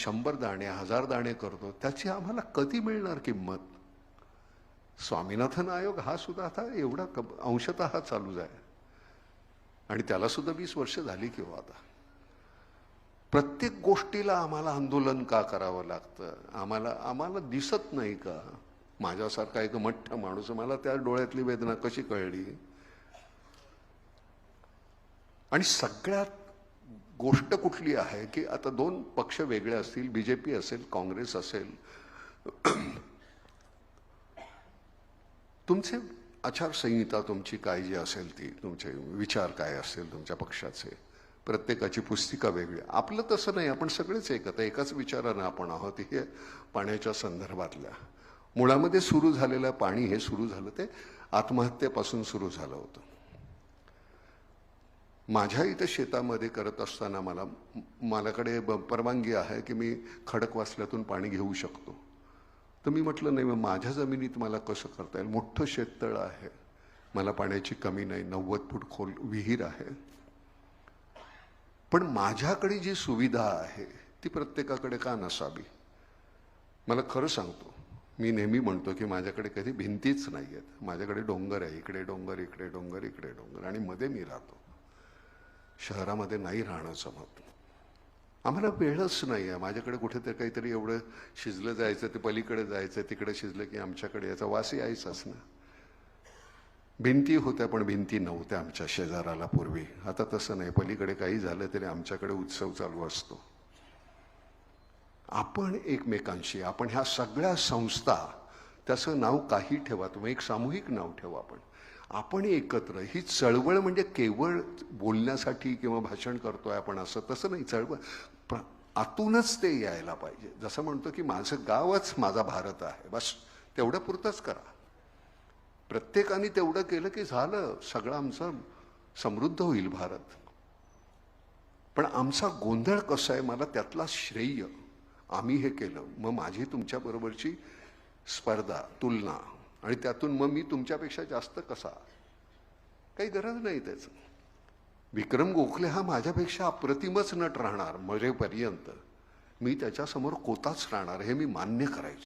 100 दाणे 1000 दाणे करतो, त्याची आम्हाला कधी मिळणार किंमत? स्वामीनाथन आयोग हा सुद्धा आता एवढा अंशतः चालू आहे आणि त्याला सुद्धा 20 वर्ष झाली किंवा आता. प्रत्येक गोष्टीला आम्हाला आंदोलन का करावं लागतं? आम्हाला दिसत नाही का? माझ्यासारखा एक मठ्ठ माणूस, मला त्या डोळ्यातली वेदना कशी कळली? आणि सगळ्यात गोष्ट कुठली आहे की आता दोन पक्ष वेगळे असतील, बीजेपी असेल काँग्रेस असेल, तुमचे आचारसंहिता तुमची काय जी असेल ती, तुमचे विचार काय असतील तुमच्या पक्षाचे, प्रत्येकाची पुस्तिका वेगळी. आपलं तसं नाही, आपण सगळेच एकाच विचारानं आपण आहोत. हे पाण्याच्या संदर्भातल्या मुळामध्ये सुरू झालेलं पाणी हे सुरू झालं ते आत्महत्येपासून सुरू झालं होतं. माझ्या इथं शेतामध्ये करत असताना माझ्याकडे परवानगी आहे की मी खडकवासल्यातून पाणी घेऊ शकतो. तर मी म्हटलं नाही, मग माझ्या जमिनीत मला कसं करता येईल? मोठं शेततळं आहे, मला पाण्याची कमी नाही, 90 फूट खोल विहीर आहे. पण माझ्याकडे जी सुविधा आहे ती प्रत्येकाकडे का नसावी? मला खरं सांगतो, मी नेहमी म्हणतो की माझ्याकडे कधी भिंतीच नाही आहेत. माझ्याकडे डोंगर आहे, इकडे डोंगर, इकडे डोंगर, इकडे डोंगर, आणि मध्ये मी राहतो. शहरामध्ये नाही राहणं जमत. आम्हाला वेळच नाही आहे. माझ्याकडे कुठेतरी काहीतरी एवढं शिजलं जायचं, ते पलीकडे जायचं, तिकडे शिजलं की आमच्याकडे याचा वास यायचाच ना. भिंती होत्या पण भिंती नव्हत्या आमच्या शेजाराला पूर्वी. आता तसं नाही, पलीकडे काही झालं तरी आमच्याकडे उत्सव चालू असतो. आपण एकमेकांशी, आपण ह्या सगळ्या संस्था, त्याचं नाव काही ठेवा तुम्ही, एक सामूहिक नाव ठेवा. आपण एकत्र ही चळवळ म्हणजे केवळ बोलण्यासाठी किंवा भाषण करतोय आपण असं तसं नाही. चळवळ आतूनच ते यायला पाहिजे. जसं म्हणतो की माझं गावच माझा भारत आहे, बस तेवढं पुरतंच करा. प्रत्येकाने तेवढं केलं की झालं, सगळं आमचं समृद्ध होईल भारत. पण आमचा गोंधळ कसा आहे, मला त्यातला श्रेय, आम्ही हे केलं, मग माझी तुमच्याबरोबरची स्पर्धा, तुलना, आणि त्यातून मग मी तुमच्यापेक्षा जास्त कसा? काही गरज नाही त्याचं. विक्रम गोखले हा माझ्यापेक्षा अप्रतिमच नट राहणार मरेपर्यंत, मी त्याच्यासमोर कोताच राहणार, हे मी मान्य करायचं.